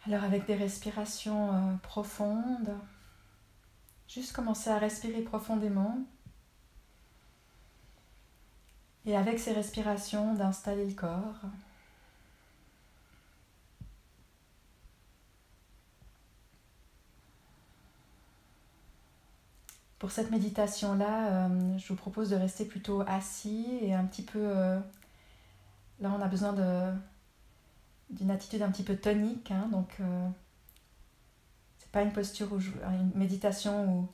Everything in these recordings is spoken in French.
Alors avec des respirations profondes, juste commencer à respirer profondément et avec ces respirations d'installer le corps. Pour cette méditation-là, je vous propose de rester plutôt assis et un petit peu... là, on a besoin d'une attitude un petit peu tonique, hein, donc c'est pas une posture une méditation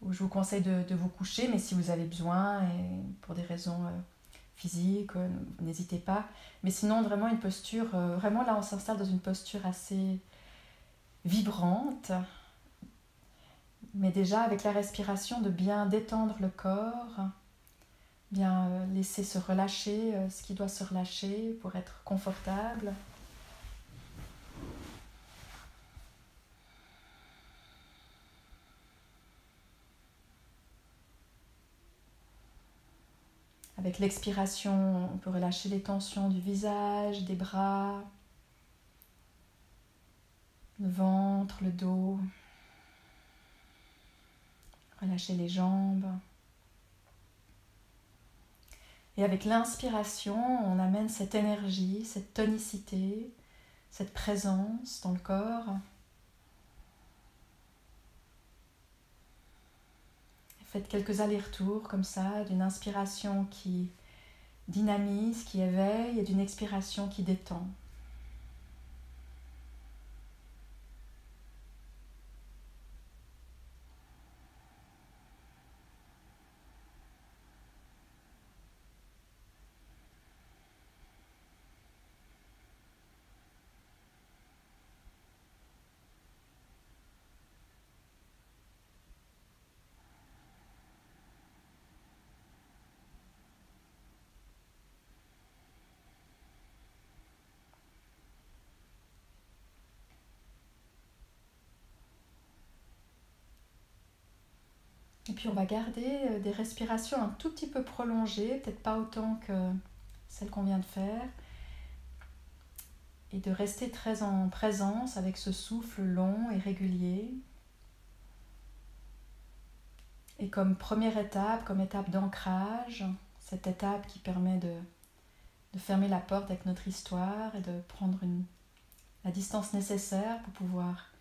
où je vous conseille de vous coucher, mais si vous avez besoin et pour des raisons physiques, n'hésitez pas. Mais sinon, vraiment une posture, vraiment là, on s'installe dans une posture assez vibrante. Mais déjà, avec la respiration, de bien détendre le corps, bien laisser se relâcher ce qui doit se relâcher pour être confortable. Avec l'expiration, on peut relâcher les tensions du visage, des bras, le ventre, le dos. Relâcher les jambes. Et avec l'inspiration, on amène cette énergie, cette tonicité, cette présence dans le corps. Faites quelques allers-retours comme ça, d'une inspiration qui dynamise, qui éveille, et d'une expiration qui détend. Et puis on va garder des respirations un tout petit peu prolongées, peut-être pas autant que celles qu'on vient de faire, et de rester très en présence avec ce souffle long et régulier. Et comme première étape, comme étape d'ancrage, cette étape qui permet de fermer la porte avec notre histoire et de prendre la distance nécessaire pour pouvoir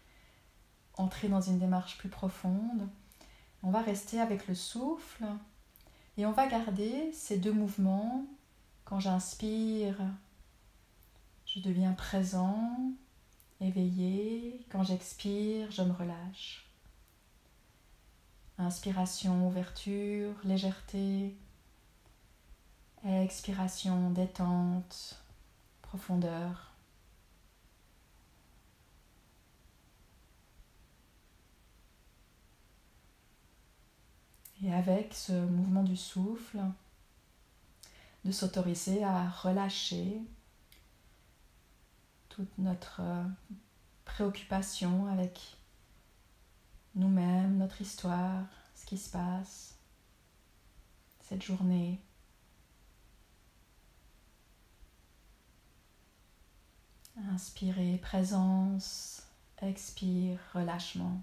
entrer dans une démarche plus profonde. On va rester avec le souffle et on va garder ces deux mouvements. Quand j'inspire, je deviens présent, éveillé. Quand j'expire, je me relâche. Inspiration, ouverture, légèreté. Expiration, détente, profondeur. Et avec ce mouvement du souffle, de s'autoriser à relâcher toute notre préoccupation avec nous-mêmes, notre histoire, ce qui se passe, cette journée. Inspirez, présence, expire, relâchement.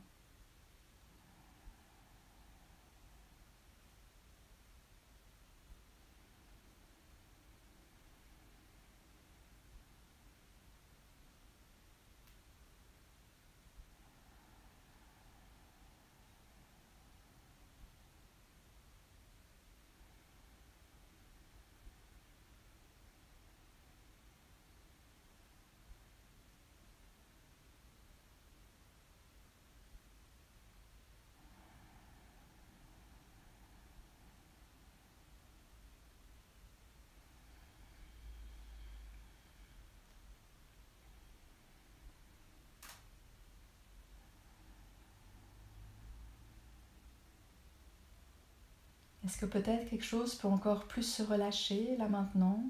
Est-ce que peut-être quelque chose peut encore plus se relâcher là maintenant ?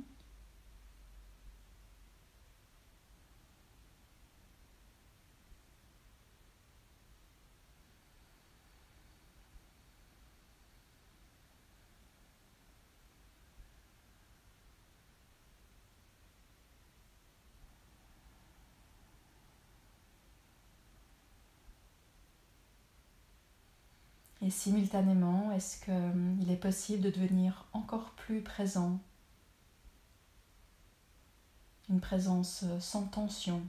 Et simultanément, est-ce qu'il est possible de devenir encore plus présent? Une présence sans tension,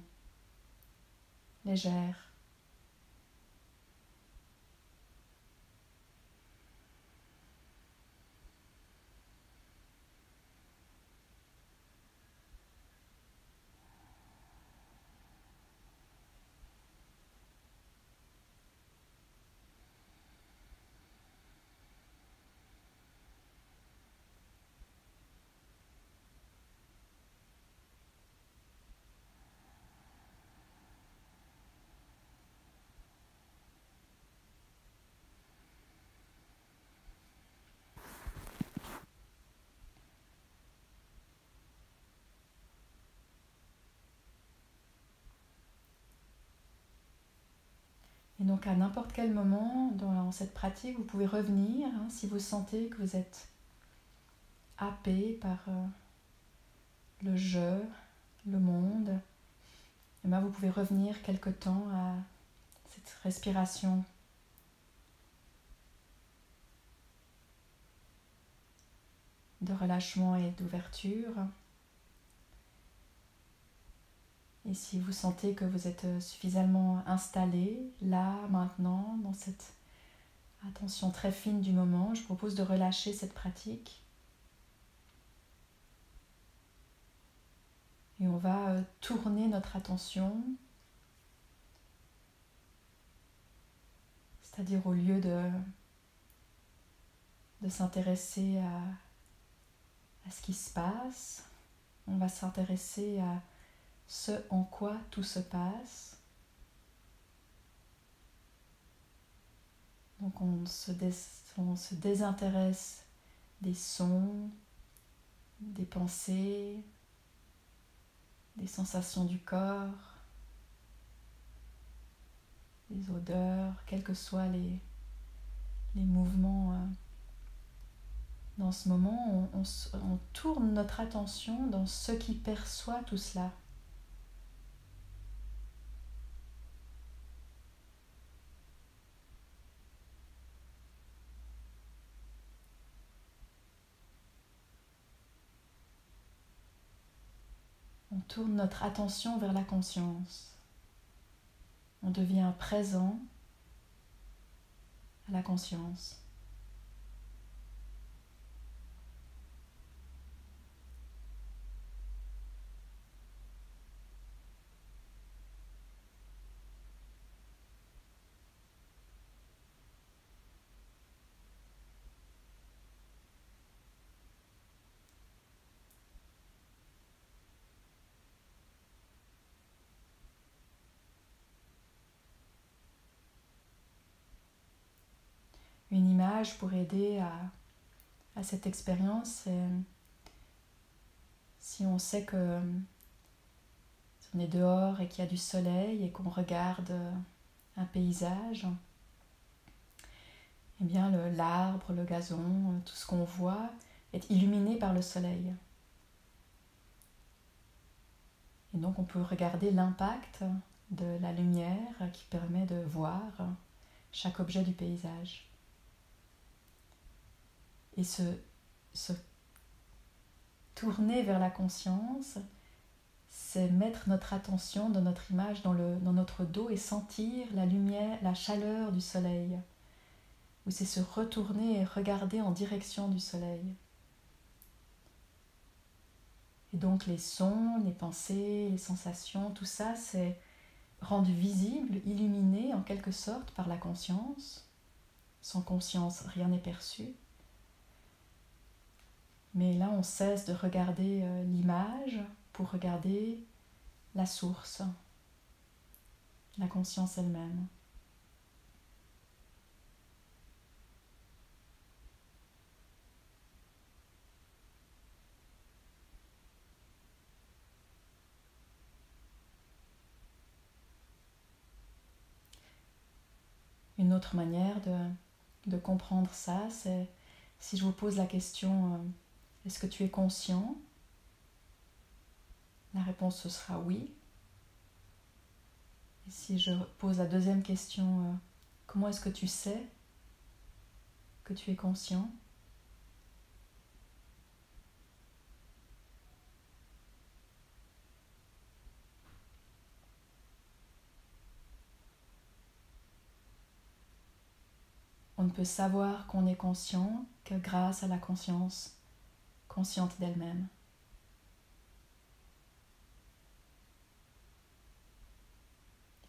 légère. Et donc à n'importe quel moment dans cette pratique, vous pouvez revenir si vous sentez que vous êtes happé par le jeu, le monde. Et bien vous pouvez revenir quelque temps à cette respiration de relâchement et d'ouverture. Et si vous sentez que vous êtes suffisamment installé, là, maintenant, dans cette attention très fine du moment, je propose de relâcher cette pratique. Et on va tourner notre attention, c'est-à-dire au lieu de s'intéresser à ce qui se passe, on va s'intéresser à ce en quoi tout se passe. Donc on se désintéresse des sons, des pensées, des sensations du corps, des odeurs, quels que soient les mouvements. Dans ce moment, on tourne notre attention dans ce qui perçoit tout cela. On tourne notre attention vers la conscience. On devient présent à la conscience. Une image pour aider à cette expérience, c'est si on sait que si on est dehors et qu'il y a du soleil et qu'on regarde un paysage, eh bien l'arbre, le gazon, tout ce qu'on voit est illuminé par le soleil. Et donc on peut regarder l'impact de la lumière qui permet de voir chaque objet du paysage. Et se tourner vers la conscience, c'est mettre notre attention dans notre image, dans notre dos et sentir la lumière, la chaleur du soleil. Ou c'est se retourner et regarder en direction du soleil. Et donc les sons, les pensées, les sensations, tout ça, c'est rendu visible, illuminé en quelque sorte par la conscience. Sans conscience, rien n'est perçu. Mais là, on cesse de regarder l'image pour regarder la source, la conscience elle-même. Une autre manière de comprendre ça, c'est si je vous pose la question est-ce que tu es conscient? La réponse ce sera oui. Et si je pose la deuxième question comment est-ce que tu sais? que tu es conscient. On ne peut savoir qu'on est conscient que grâce à la conscience consciente d'elle-même.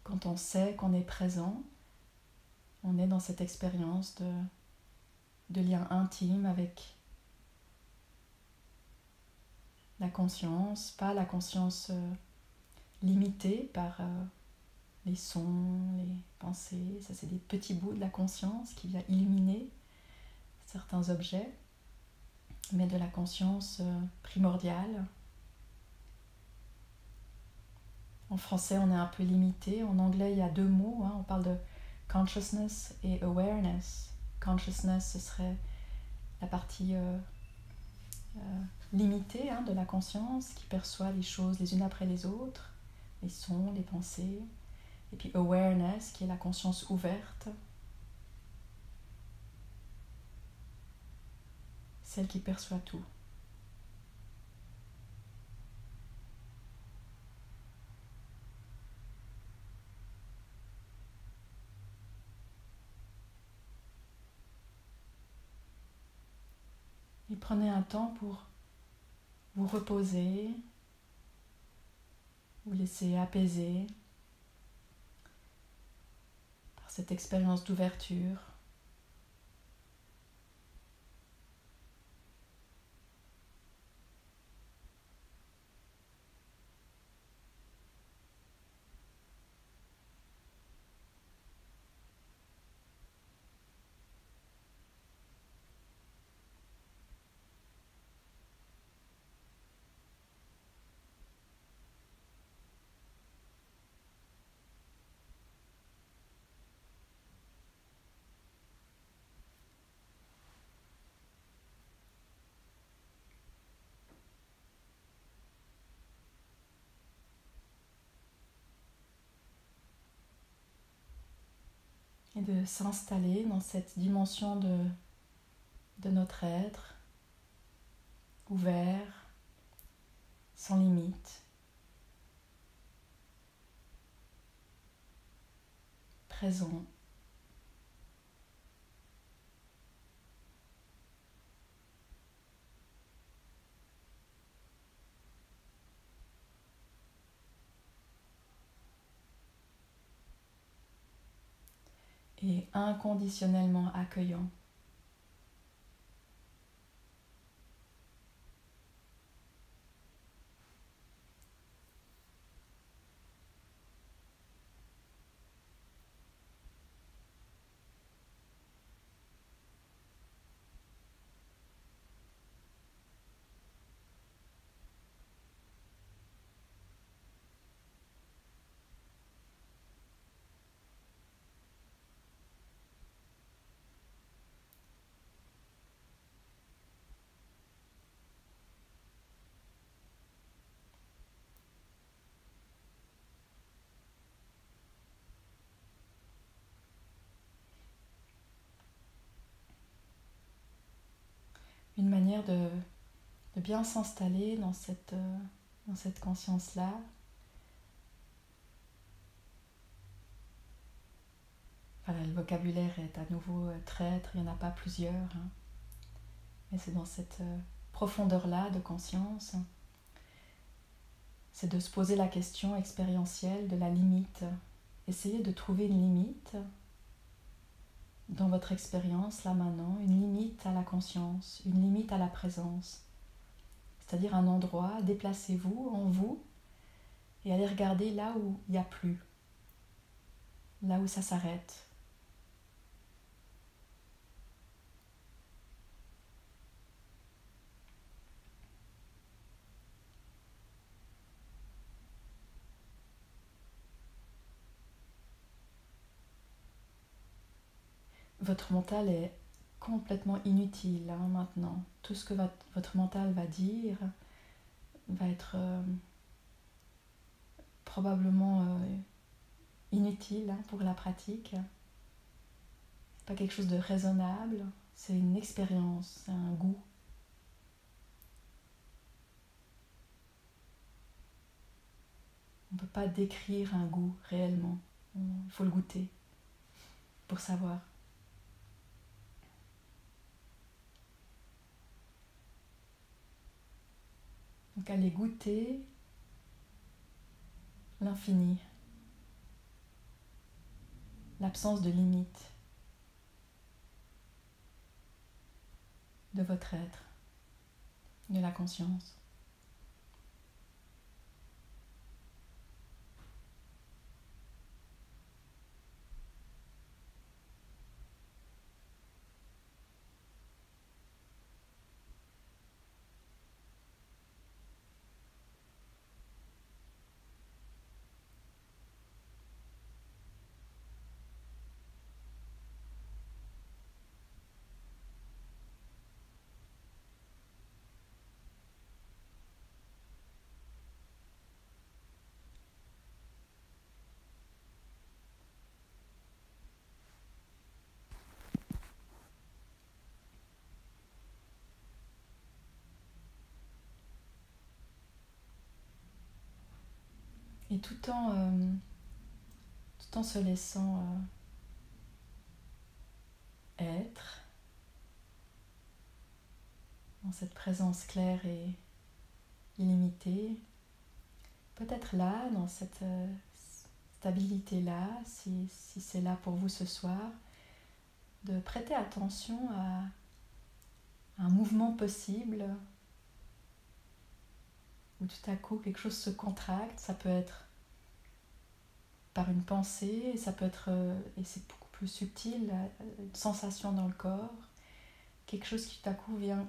Quand on sait qu'on est présent, on est dans cette expérience de lien intime avec la conscience, pas la conscience limitée par les sons, les pensées. Ça, c'est des petits bouts de la conscience qui vient illuminer certains objets, mais de la conscience primordiale. En français, on est un peu limité. En anglais, il y a 2 mots. On parle de consciousness et awareness. Consciousness, ce serait la partie limitée de la conscience qui perçoit les choses les unes après les autres, les sons, les pensées. Et puis awareness, qui est la conscience ouverte, celle qui perçoit tout. Et prenez un temps pour vous reposer, vous laisser apaiser par cette expérience d'ouverture. Et de s'installer dans cette dimension de notre être, ouvert, sans limite, présent. Et inconditionnellement accueillant. Une manière de bien s'installer dans cette conscience-là. Voilà, le vocabulaire est à nouveau traître, il n'y en a pas plusieurs. Mais c'est dans cette profondeur-là de conscience. C'est de se poser la question expérientielle de la limite. Essayez de trouver une limite dans votre expérience, là maintenant, une limite à la conscience, une limite à la présence. C'est-à-dire un endroit, déplacez-vous en vous et allez regarder là où il n'y a plus, là où ça s'arrête. Votre mental est complètement inutile maintenant. Tout ce que votre mental va dire va être probablement inutile pour la pratique. C'est pas quelque chose de raisonnable, c'est une expérience, c'est un goût. On ne peut pas décrire un goût réellement. Il faut le goûter pour savoir. Donc aller goûter l'infini, l'absence de limite de votre être, de la conscience. Et tout en se laissant être dans cette présence claire et illimitée, peut-être là, dans cette stabilité-là, si c'est là pour vous ce soir, de prêter attention à un mouvement possible où tout à coup quelque chose se contracte. Ça peut être par une pensée, ça peut être, et c'est beaucoup plus subtil, une sensation dans le corps, quelque chose qui tout à coup vient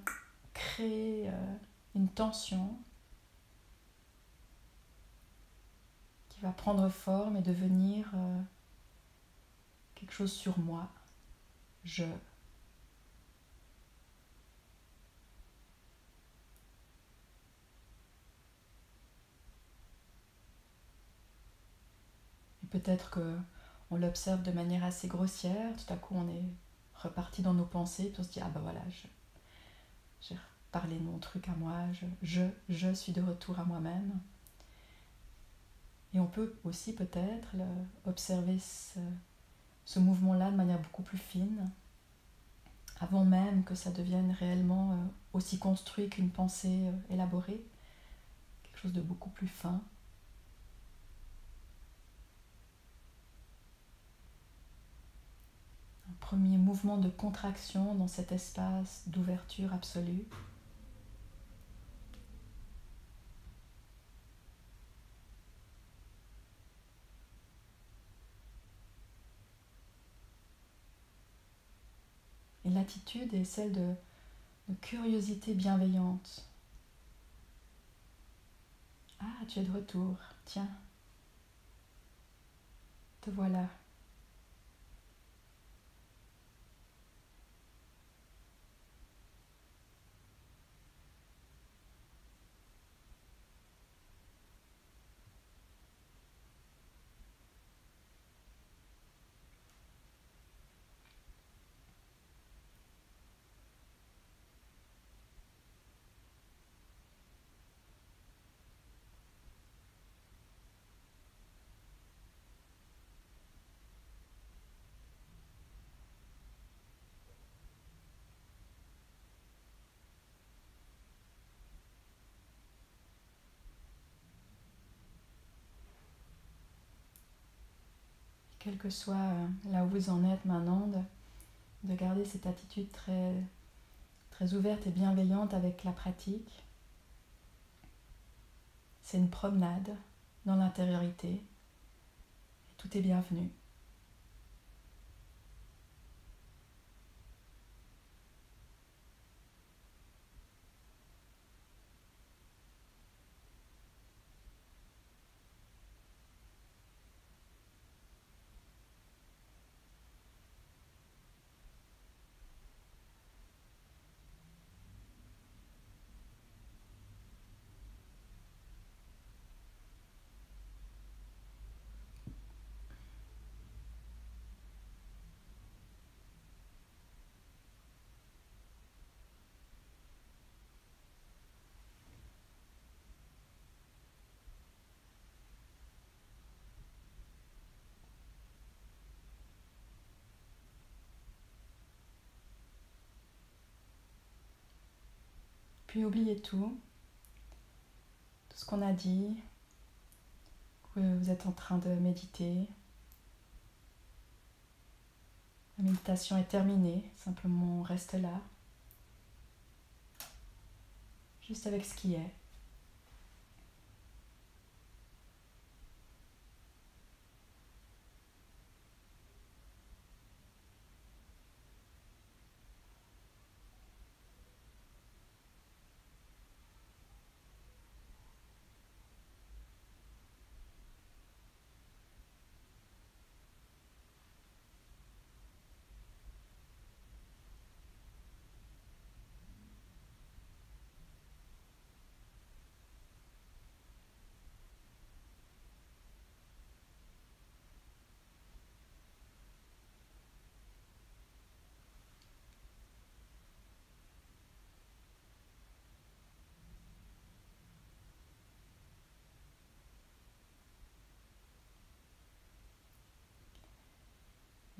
créer une tension qui va prendre forme et devenir quelque chose sur moi, je. Et peut-être qu'on l'observe de manière assez grossière, tout à coup on est reparti dans nos pensées, puis on se dit ah ben voilà, j'ai parlé de mon truc à moi, je suis de retour à moi-même. Et on peut aussi peut-être observer ce mouvement-là de manière beaucoup plus fine, avant même que ça devienne réellement aussi construit qu'une pensée élaborée, quelque chose de beaucoup plus fin. Un premier mouvement de contraction dans cet espace d'ouverture absolue. Et l'attitude est celle de curiosité bienveillante. Ah, tu es de retour, tiens, te voilà. Quel que soit là où vous en êtes maintenant, de garder cette attitude très, très ouverte et bienveillante avec la pratique. C'est une promenade dans l'intériorité et tout est bienvenu. Puis oubliez tout ce qu'on a dit, que vous êtes en train de méditer. La méditation est terminée, simplement on reste là, juste avec ce qui est.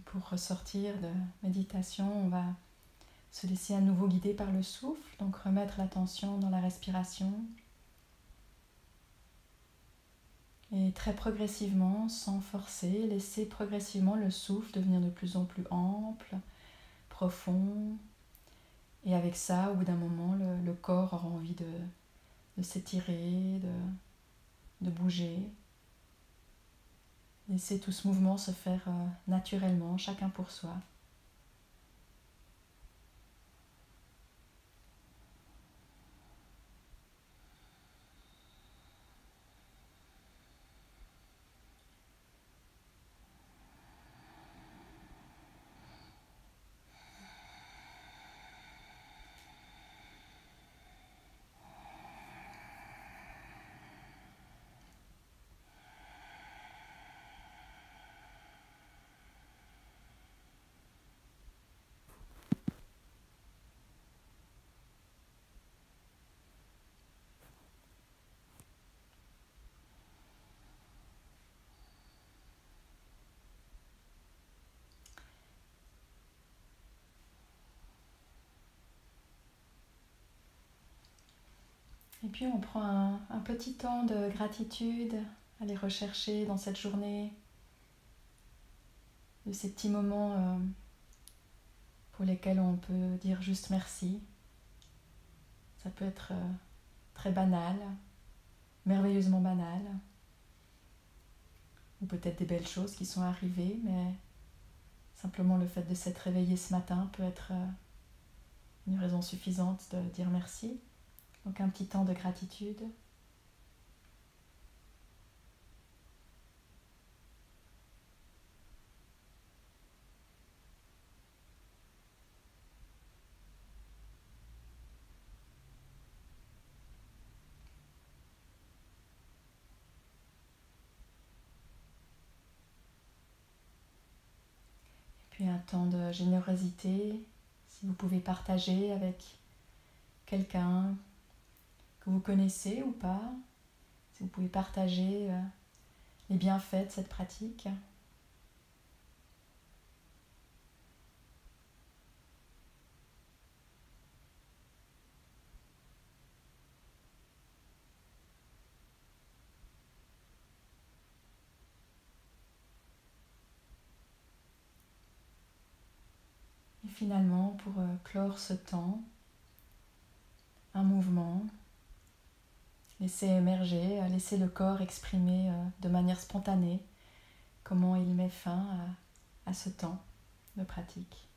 Pour ressortir de méditation, on va se laisser à nouveau guider par le souffle, donc remettre l'attention dans la respiration. Et très progressivement, sans forcer, laisser progressivement le souffle devenir de plus en plus ample, profond. Et avec ça, au bout d'un moment, le corps aura envie de s'étirer, de bouger. Laissez tout ce mouvement se faire naturellement, chacun pour soi. Et puis on prend un petit temps de gratitude à aller rechercher dans cette journée, de ces petits moments pour lesquels on peut dire juste merci. Ça peut être très banal, merveilleusement banal, ou peut-être des belles choses qui sont arrivées, mais simplement le fait de s'être réveillé ce matin peut être une raison suffisante de dire merci. Donc un petit temps de gratitude. Puis un temps de générosité, si vous pouvez partager avec quelqu'un que vous connaissez ou pas, si vous pouvez partager les bienfaits de cette pratique. Et finalement, pour clore ce temps, un mouvement, laisser émerger, laisser le corps exprimer de manière spontanée comment il met fin à ce temps de pratique.